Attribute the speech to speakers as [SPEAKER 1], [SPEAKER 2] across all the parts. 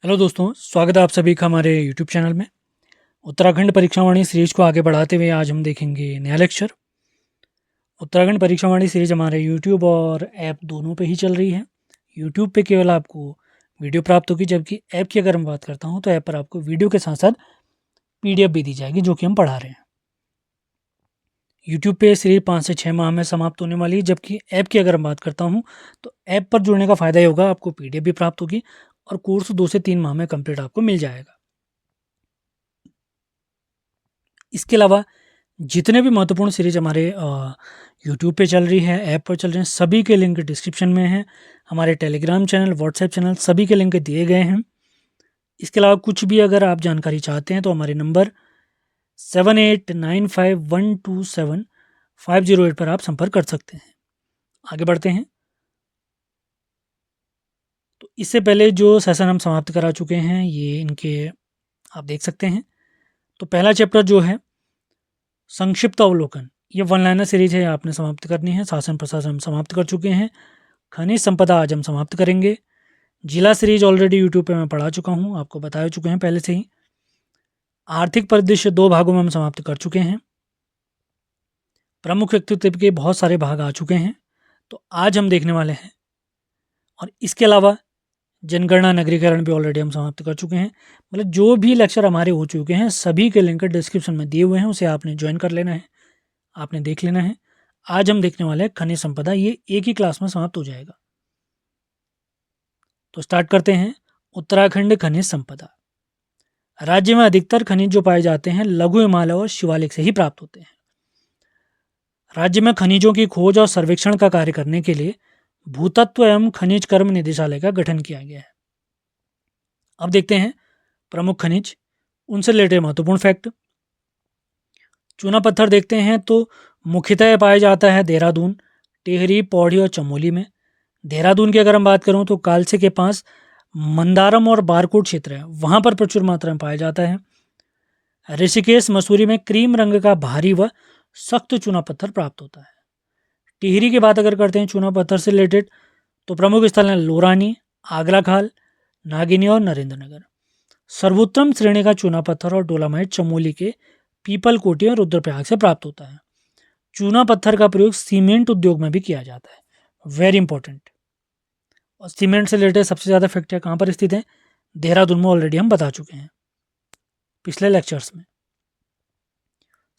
[SPEAKER 1] Hello दोस्तों, स्वागत है आप सभी का हमारे यूट्यूब चैनल में। उत्तराखंड परीक्षावाणी सीरीज को आगे बढ़ाते हुए आज हम देखेंगे नया लेक्चर। उत्तराखंड परीक्षावाणी सीरीज हमारे यूट्यूब और ऐप दोनों पे ही चल रही है। यूट्यूब पे केवल आपको वीडियो प्राप्त होगी, जबकि ऐप की अगर मैं बात करता हूँ तो ऐप पर आपको वीडियो के साथ साथ PDF भी दी जाएगी जो कि हम पढ़ा रहे हैं। यूट्यूब पे सीरीज 5 से 6 माह में समाप्त होने वाली है, जबकि ऐप की अगर मैं बात करता हूँ तो ऐप पर जुड़ने का फ़ायदा ये होगा, आपको PDF भी प्राप्त होगी और कोर्स 2 से 3 माह में कंप्लीट आपको मिल जाएगा। इसके अलावा जितने भी महत्वपूर्ण सीरीज हमारे यूट्यूब पे चल रही है, ऐप पर चल रहे हैं, सभी के लिंक डिस्क्रिप्शन में हैं। हमारे टेलीग्राम चैनल, व्हाट्सएप चैनल सभी के लिंक दिए गए हैं। इसके अलावा कुछ भी अगर आप जानकारी चाहते हैं तो हमारे नंबर 7895127508 पर आप संपर्क कर सकते हैं। आगे बढ़ते हैं। तो इससे पहले जो सेशन हम समाप्त करा चुके हैं ये इनके आप देख सकते हैं। तो पहला चैप्टर जो है संक्षिप्त अवलोकन, ये वन लाइनर सीरीज है, आपने समाप्त करनी है। शासन प्रशासन हम समाप्त कर चुके हैं। खनिज संपदा आज हम समाप्त करेंगे। जिला सीरीज ऑलरेडी यूट्यूब पे मैं पढ़ा चुका हूँ, आपको बता चुके हैं पहले से ही। आर्थिक परिदृश्य 2 भागों में हम समाप्त कर चुके हैं। प्रमुख व्यक्तित्व के बहुत सारे भाग आ चुके हैं, तो आज हम देखने वाले हैं। और इसके अलावा जनगणना नगरीकरण भी ऑलरेडी हम समाप्त कर चुके हैं। मतलब जो भी लेक्चर हमारे हो चुके हैं सभी के लिंक डिस्क्रिप्शन में दिए हुए हैं, उसे आपने ज्वाइन कर लेना है, आपने देख लेना है। आज हम देखने वाले हैं खनिज संपदा, ये एक ही क्लास में समाप्त हो जाएगा। तो स्टार्ट करते हैं। उत्तराखंड खनिज संपदा। राज्य में अधिकतर खनिज जो पाए जाते हैं लघु हिमालय और शिवालिक से ही प्राप्त होते हैं। राज्य में खनिजों की खोज और सर्वेक्षण का कार्य करने के लिए भूतत्व एवं खनिज कर्म निदेशालय का गठन किया गया है। अब देखते हैं प्रमुख खनिज, उनसे रिलेटेड महत्वपूर्ण फैक्ट। चूना पत्थर देखते हैं तो मुख्यतः पाया जाता है देहरादून, टिहरी, पौड़ी और चमोली में। देहरादून की अगर हम बात करूं तो कालसे के पास मंदारम और बारकोट क्षेत्र है, वहां पर प्रचुर मात्रा में पाया जाता है। ऋषिकेश, मसूरी में क्रीम रंग का भारी व सख्त चूना पत्थर प्राप्त होता है। टिहरी की बात अगर करते हैं चूना पत्थर से रिलेटेड, तो प्रमुख स्थल हैं लोरानी, आगरा खाल, नागिनी और नरेंद्र नगर। सर्वोत्तम श्रेणी का चूना पत्थर और डोलामाइट चमोली के पीपल कोटी और रुद्रप्रयाग से प्राप्त होता है। चूना पत्थर का प्रयोग सीमेंट उद्योग में भी किया जाता है, वेरी इंपॉर्टेंट। और सीमेंट से रिलेटेड सबसे ज़्यादा फैक्ट्रियाँ कहाँ पर स्थित हैं? देहरादून में, ऑलरेडी हम बता चुके हैं पिछले लेक्चर्स में।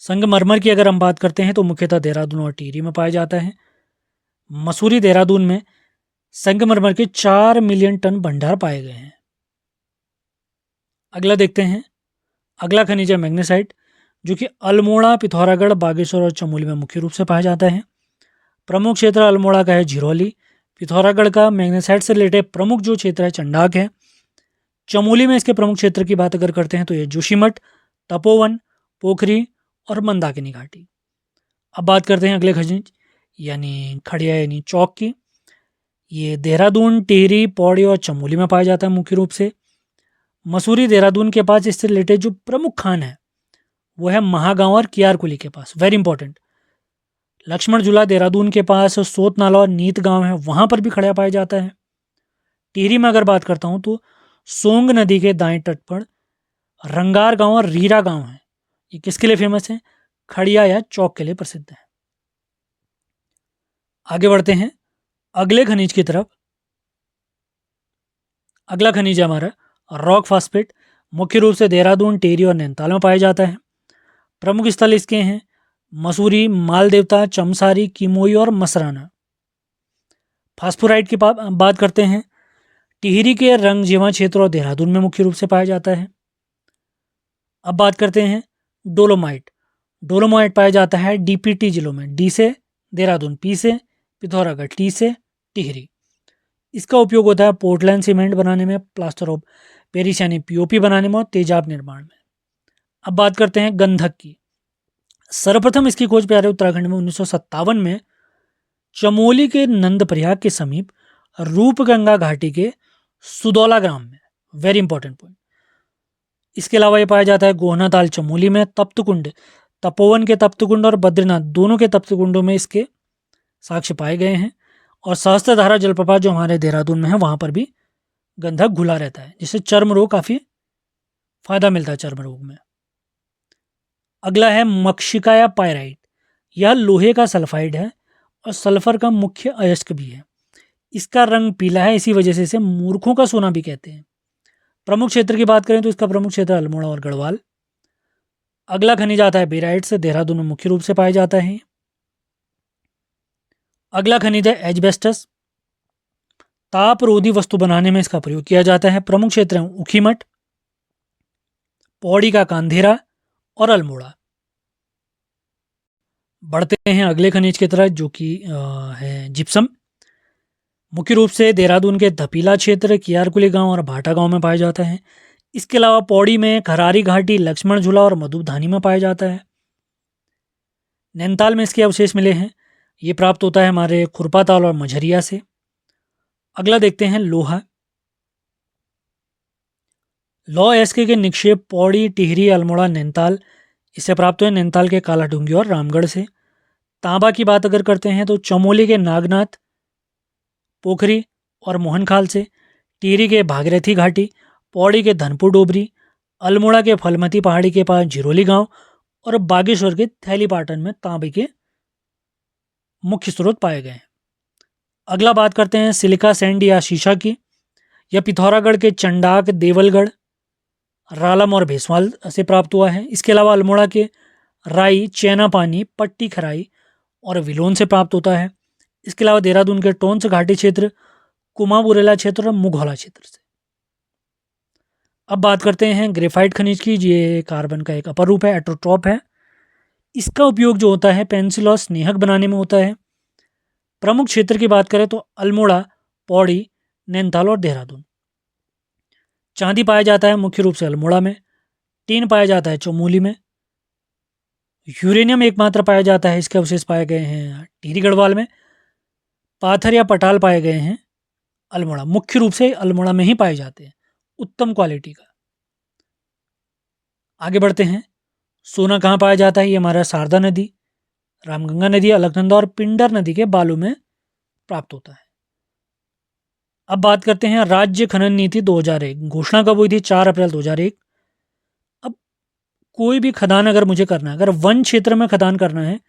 [SPEAKER 1] संगमरमर की अगर हम बात करते हैं तो मुख्यतः देहरादून और टिहरी में पाया जाता है। मसूरी, देहरादून में संगमरमर के 4 मिलियन टन भंडार पाए गए हैं। अगला देखते हैं। अगला खनिज है मैग्नेसाइट, जो कि अल्मोड़ा, पिथौरागढ़, बागेश्वर और चमोली में मुख्य रूप से पाया जाता है। प्रमुख क्षेत्र अल्मोड़ा का है झिरोली, पिथौरागढ़ का मैग्नेसाइट से रिलेटेड प्रमुख जो क्षेत्र है चंडाक है। चमोली में इसके प्रमुख क्षेत्र की बात अगर करते हैं तो ये जोशीमठ, तपोवन, पोखरी और मंदाकिनी घाटी। अब बात करते हैं अगले खनिज यानी खड़िया यानी चौक की। ये देहरादून, टिहरी, पौड़ी और चमोली में पाया जाता है मुख्य रूप से। मसूरी, देहरादून के पास इससे रिलेटेड जो प्रमुख खान है वो है महागांव और कियारकुली के पास, वेरी इंपॉर्टेंट। लक्ष्मण झूला, देहरादून के पास सोत नाला और नीत गांव है, वहां पर भी खड़िया पाया जाता है। टिहरी में अगर बात करता हूं तो सोंग नदी के दाएं तट पर रंगार गांव और रीरा गांव है। ये किसके लिए फेमस है? खड़िया या चौक के लिए प्रसिद्ध है। आगे बढ़ते हैं अगले खनिज की तरफ। अगला खनिज है हमारा रॉक फास्फेट, मुख्य रूप से देहरादून, टिहरी और नैनीताल में पाया जाता है। प्रमुख स्थल इसके हैं मसूरी, मालदेवता, चमसारी, किमोई और मसराना। फास्फोराइट की बात करते हैं। टिहरी के रंगजीवा क्षेत्र और देहरादून में मुख्य रूप से पाया जाता है। अब बात करते हैं डोलोमाइट। डोलोमाइट पाया जाता है DPT जिलों में, डी से देहरादून, पी से पिथौरागढ़, टी से टिहरी। इसका उपयोग होता है पोर्टलैंड सीमेंट बनाने में, प्लास्टर ऑफ पेरिस यानी POP बनाने में और तेजाब निर्माण में। अब बात करते हैं गंधक की। सर्वप्रथम इसकी खोज प्यारे उत्तराखंड में 1957 में चमोली के नंदप्रयाग के समीप रूपगंगा घाटी के सुदौला ग्राम में, वेरी इंपॉर्टेंट पॉइंट। इसके अलावा ये पाया जाता है गोहनाताल चमोली में, तप्तकुंड, तपोवन के तप्तकुंड और बद्रीनाथ दोनों के तप्तकुंडों में इसके साक्ष्य पाए गए हैं। और सहस्त्रधारा जलप्रपात जो हमारे देहरादून में है वहां पर भी गंधक घुला रहता है, जिससे चर्म रोग काफ़ी फायदा मिलता है चर्म रोग में। अगला है मक्षिका या पायराइट। यह लोहे का सल्फाइड है और सल्फर का मुख्य अयस्क भी है। इसका रंग पीला है, इसी वजह से इसे मूर्खों का सोना भी कहते हैं। प्रमुख क्षेत्र की बात करें तो इसका प्रमुख क्षेत्र अल्मोड़ा और गढ़वाल। अगला खनिज आता है बेराइट से, देहरादून में मुख्य रूप से पाया जाता है। अगला खनिज है एजबेस्टस। तापरोधी वस्तु बनाने में इसका प्रयोग किया जाता है। प्रमुख क्षेत्र हैं ऊखीमठ, पौड़ी का कांधेरा और अल्मोड़ा। बढ़ते हैं अगले खनिज की तरफ, जो कि है जिप्सम। मुख्य रूप से देहरादून के धपीला क्षेत्र, कियारकुली गांव और भाटा गांव में पाया जाता है। इसके अलावा पौड़ी में खरारी घाटी, लक्ष्मण झूला और मधुबधानी में पाया जाता है। नैनीताल में इसके अवशेष मिले हैं। ये प्राप्त होता है हमारे खुरपाताल और मझरिया से। अगला देखते हैं लोहा। लौह एसके के निक्षेप पौड़ी, टिहरी, अल्मोड़ा, नैनीताल इससे प्राप्त हुए। नैनीताल के कालाडूंगी और रामगढ़ से। तांबा की बात अगर करते हैं तो चमोली के नागनाथ, पोखरी और मोहनखाल से। टिहरी के भागीरथी घाटी, पौड़ी के धनपुर डोबरी, अल्मोड़ा के फलमती पहाड़ी के पास झिरोली गांव और बागेश्वर के थैलीपाटन में तांबे के मुख्य स्रोत पाए गए हैं। अगला बात करते हैं सिलिका सैंड या शीशा की। यह पिथौरागढ़ के चंडाक, देवलगढ़, रालम और भेसवाल से प्राप्त हुआ है। इसके अलावा अल्मोड़ा के राई, चैनापानी, पट्टी खराई और विलोन से प्राप्त होता है। इसके अलावा देहरादून के टोंस घाटी क्षेत्र, कुमाबुरेला क्षेत्र और मुघौला क्षेत्र से। अब बात करते हैं ग्रेफाइट खनिज की। ये कार्बन का एक अपर रूप है, एट्रोट्रॉप है। इसका उपयोग जो होता है पेंसिल और स्नेहक बनाने में होता है। प्रमुख क्षेत्र की बात करें तो अल्मोड़ा, पौड़ी, नैनीताल और देहरादून। चांदी पाया जाता है मुख्य रूप से अल्मोड़ा में। टीन पाया जाता है चमोली में। यूरेनियम एकमात्र पाया जाता है, इसके अवशेष पाए गए हैं टिहरी गढ़वाल में। पाथर या पटाल पाए गए हैं अल्मोड़ा। मुख्य रूप से अल्मोड़ा में ही पाए जाते हैं, उत्तम क्वालिटी का। आगे बढ़ते हैं। सोना कहाँ पाया जाता है? ये हमारा शारदा नदी, रामगंगा नदी, अलकनंदा और पिंडर नदी के बालू में प्राप्त होता है। अब बात करते हैं राज्य खनन नीति 2001। घोषणा कब हुई थी? 4 अप्रैल 2001। अब कोई भी खदान अगर मुझे करना है, अगर वन क्षेत्र में खदान करना है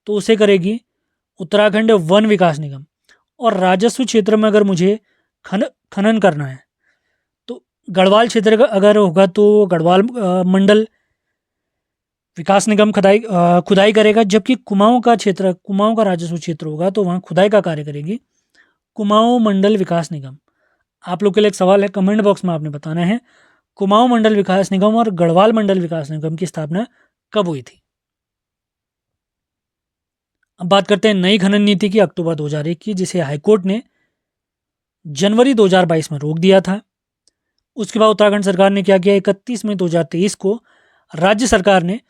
[SPEAKER 1] तो उसे करेगी उत्तराखंड वन विकास निगम। और राजस्व क्षेत्र में अगर मुझे खनन करना है तो गढ़वाल क्षेत्र का अगर होगा तो गढ़वाल मंडल विकास निगम खुदाई करेगा। जबकि कुमाऊं का क्षेत्र, कुमाऊं का राजस्व क्षेत्र होगा तो वहाँ खुदाई का कार्य करेगी कुमाऊं मंडल विकास निगम। आप लोग के लिए एक सवाल है, कमेंट बॉक्स में आपने बताना है कुमाऊं मंडल विकास निगम और गढ़वाल मंडल विकास निगम की स्थापना कब हुई थी। अब बात करते हैं नई खनन नीति की, अक्टूबर 2001 की, जिसे हाईकोर्ट ने जनवरी 2022 में रोक दिया था। उसके बाद उत्तराखंड सरकार ने क्या किया, 31 मई 2023 को राज्य सरकार ने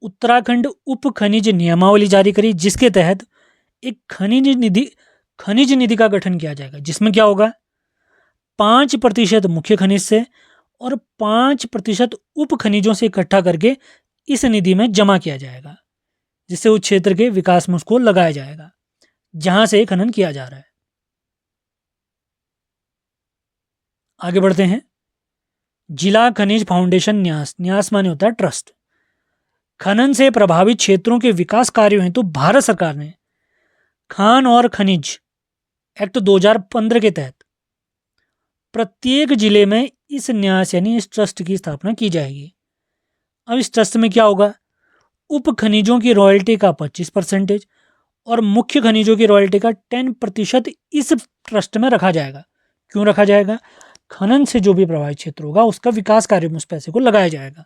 [SPEAKER 1] उत्तराखंड उप खनिज नियमावली जारी करी, जिसके तहत एक खनिज निधि का गठन किया जाएगा, जिसमें क्या होगा 5% मुख्य खनिज से और 5% उप खनिजों से इकट्ठा करके इस निधि में जमा किया जाएगा, जिससे उस क्षेत्र के विकास में उसको लगाया जाएगा जहां से खनन किया जा रहा है। आगे बढ़ते हैं। जिला खनिज फाउंडेशन न्यास, न्यास माने होता है ट्रस्ट। खनन से प्रभावित क्षेत्रों के विकास कार्यों हेतु भारत सरकार ने खान और खनिज एक्ट 2015 के तहत प्रत्येक जिले में इस न्यास यानी इस ट्रस्ट की स्थापना की जाएगी। अब इस ट्रस्ट में क्या होगा, उप खनिजों की रॉयल्टी का 25% और मुख्य खनिजों की रॉयल्टी का 10% इस ट्रस्ट में रखा जाएगा। क्यों रखा जाएगा? खनन से जो भी प्रभावित क्षेत्र होगा उसका विकास कार्य में उस पैसे को लगाया जाएगा।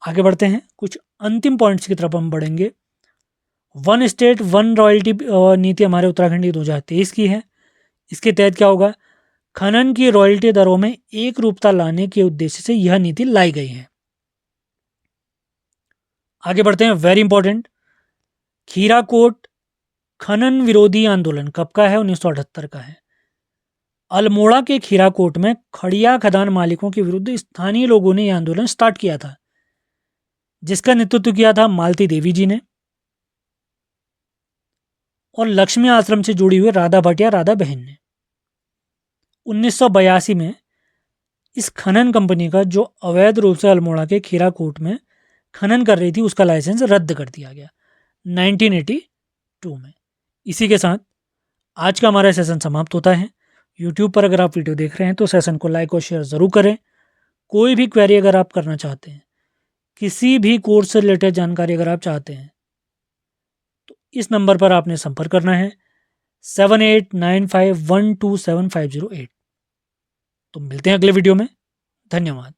[SPEAKER 1] आगे बढ़ते हैं, कुछ अंतिम पॉइंट्स की तरफ हम बढ़ेंगे। वन स्टेट वन रॉयल्टी नीति हमारे उत्तराखंड की 2023 की है। इसके तहत क्या होगा, खनन की रॉयल्टी दरों में एक रूपता लाने के उद्देश्य से यह नीति लाई गई है। आगे बढ़ते हैं, वेरी इंपॉर्टेंट, खीराकोट खनन विरोधी आंदोलन कब का है? 1978 का है। अल्मोड़ा के खीराकोट में खड़िया खदान मालिकों के विरुद्ध स्थानीय लोगों ने यह आंदोलन स्टार्ट किया था, जिसका नेतृत्व किया था मालती देवी जी ने और लक्ष्मी आश्रम से जुड़ी हुई राधा भट्ट या राधा बहन ने। 1982 में इस खनन कंपनी का जो अवैध रूप से अल्मोड़ा के खीराकोट में खनन कर रही थी उसका लाइसेंस रद्द कर दिया गया 1982 में। इसी के साथ आज का हमारा सेशन समाप्त होता है। यूट्यूब पर अगर आप वीडियो देख रहे हैं तो सेशन को लाइक और शेयर ज़रूर करें। कोई भी क्वेरी अगर आप करना चाहते हैं, किसी भी कोर्स से रिलेटेड जानकारी अगर आप चाहते हैं तो इस नंबर पर आपने संपर्क करना है 7895127508। तो मिलते हैं अगले वीडियो में। धन्यवाद।